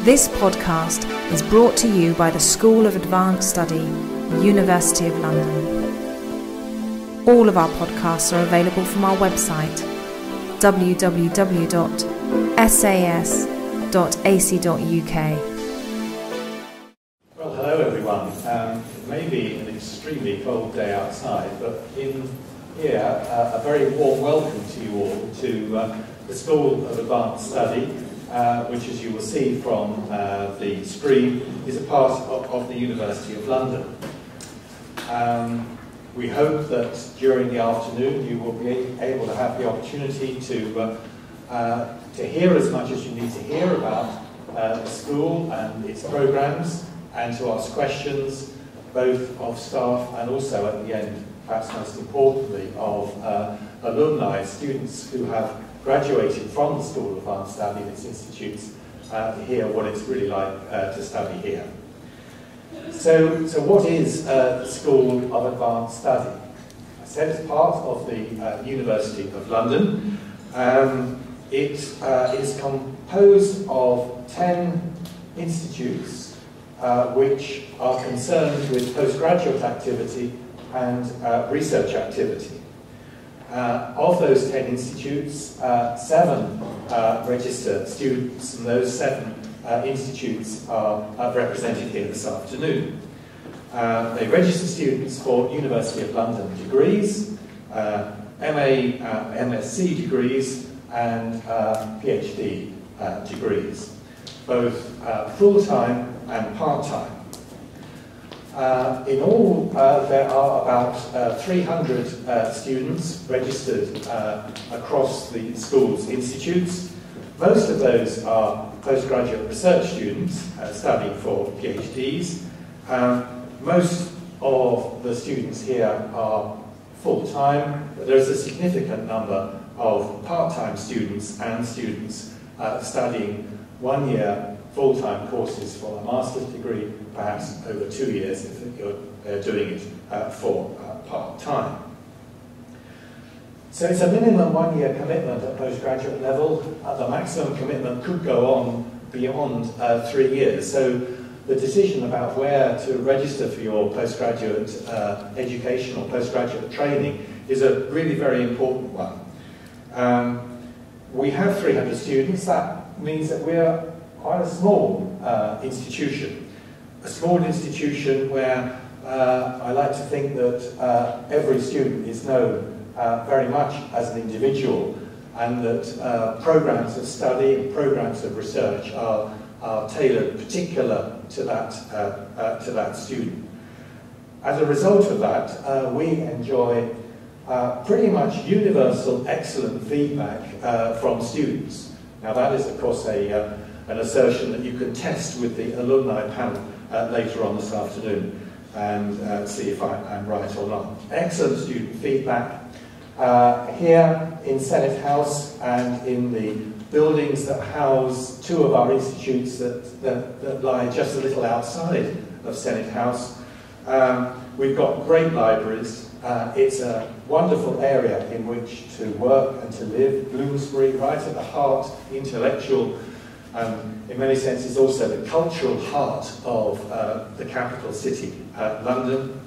This podcast is brought to you by the School of Advanced Study, University of London. All of our podcasts are available from our website, www.sas.ac.uk. Well, hello everyone. It may be an extremely cold day outside, but in here, a very warm welcome to you all to the School of Advanced Study, which, as you will see from the screen, is a part of the University of London. We hope that during the afternoon you will be able to have the opportunity to hear as much as you need to hear about the school and its programmes, and to ask questions both of staff and also at the end, perhaps most importantly, of alumni, students who have graduated from the School of Advanced Study and its institutes, to hear what it's really like to study here. So what is the School of Advanced Study? I said it's part of the University of London. It is composed of 10 institutes which are concerned with postgraduate activity and research activity. Of those 10 institutes, 7 register students, and those 7 institutes are represented here this afternoon. They register students for University of London degrees, MA, MSc degrees, and PhD degrees, both full-time and part-time. In all, there are about 300 students registered across the school's institutes. Most of those are postgraduate research students studying for PhDs. Most of the students here are full-time, but there is a significant number of part-time students and students studying 1 year full-time courses for a master's degree, perhaps over 2 years if you're doing it for part-time. So it's a minimum 1 year commitment at postgraduate level. The maximum commitment could go on beyond 3 years. So the decision about where to register for your postgraduate education or postgraduate training is a really very important one. We have 300 students. That means that we're quite a small institution. A small institution where I like to think that every student is known very much as an individual, and that programs of study and programs of research are tailored particular to that student. As a result of that, we enjoy pretty much universal excellent feedback from students. Now that is of course an assertion that you can test with the alumni panel later on this afternoon and see if I'm right or not. Excellent student feedback. Here in Senate House and in the buildings that house 2 of our institutes that lie just a little outside of Senate House, we've got great libraries. It's a wonderful area in which to work and to live. Bloomsbury, right at the heart, intellectual, in many senses also the cultural heart of the capital city, London.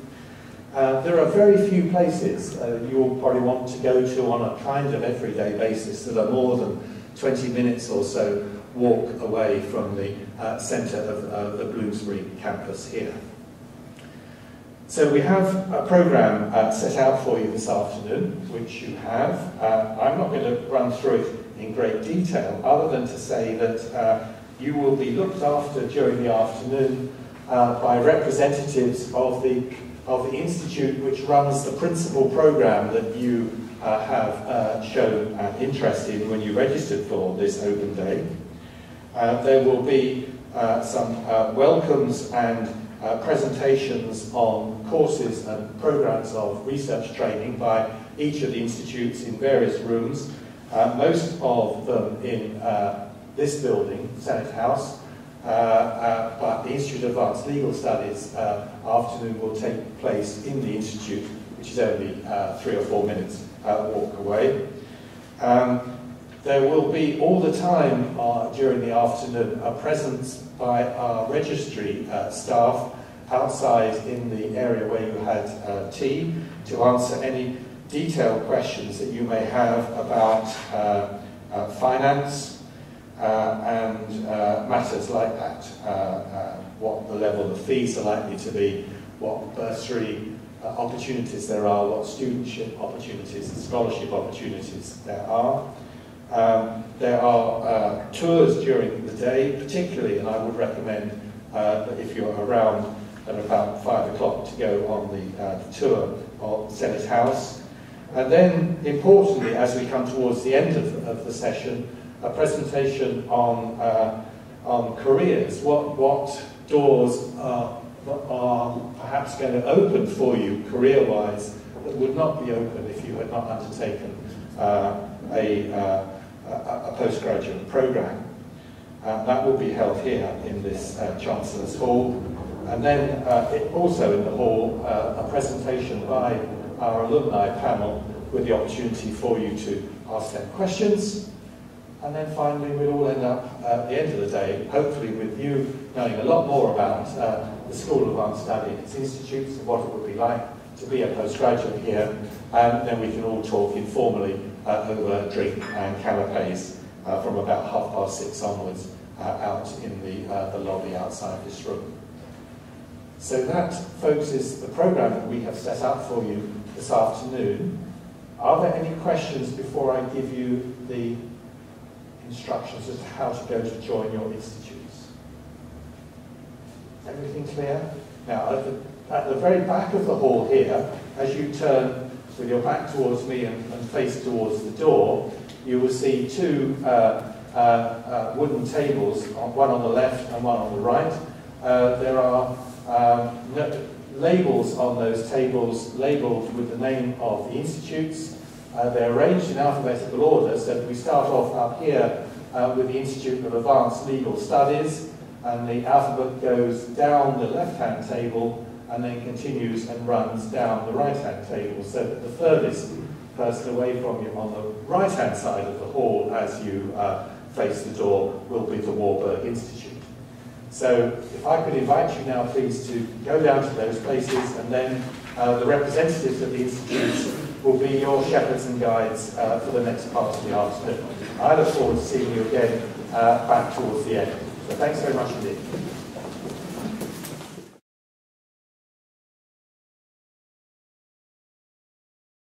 There are very few places you will probably want to go to on a kind of everyday basis that are more than 20 minutes or so walk away from the centre of the Bloomsbury campus here. So we have a programme set out for you this afternoon, which you have. I'm not going to run through it in great detail, other than to say that you will be looked after during the afternoon by representatives of the institute which runs the principal programme that you have shown an interest in when you registered for this open day. There will be some welcomes and presentations on courses and programmes of research training by each of the institutes in various rooms, most of them in this building, Senate House, but the Institute of Advanced Legal Studies afternoon will take place in the institute, which is only 3 or 4 minutes walk away. There will be all the time during the afternoon a presence by our registry staff outside in the area where you had tea to answer any detailed questions that you may have about finance and matters like that. What the level of fees are likely to be, what bursary opportunities there are, what studentship opportunities and scholarship opportunities there are. There are tours during the day, particularly, and I would recommend that if you're around at about 5 o'clock to go on the tour of Senate House. And then, importantly, as we come towards the end of the session, a presentation on careers, what doors are perhaps going to open for you career-wise that would not be open if you had not undertaken a postgraduate programme. That will be held here in this Chancellor's Hall. And then also in the hall, a presentation by our alumni panel with the opportunity for you to ask them questions. And then finally, we'll all end up at the end of the day, hopefully with you knowing a lot more about the School of Advanced Study, its institutes, and what it would be like to be a postgraduate here. And then we can all talk informally over a drink and canapes from about 6:30 onwards out in the lobby outside this room. So that, folks, is the programme that we have set up for you this afternoon. Are there any questions before I give you the instructions as to how to go to join your institutes? Everything clear? Now, at the very back of the hall here, as you turn with your back towards me and face towards the door, you will see two wooden tables, one on the left and one on the right. There are labels on those tables labelled with the name of the institutes. They're arranged in alphabetical order, so we start off up here with the Institute of Advanced Legal Studies, and the alphabet goes down the left-hand table and then continues and runs down the right-hand table, so that the furthest person away from you on the right-hand side of the hall as you face the door will be the Warburg Institute. So if I could invite you now, please, to go down to those places, and then the representatives of the institutes will be your shepherds and guides for the next part of the afternoon. I look forward to seeing you again back towards the end. So thanks very much indeed.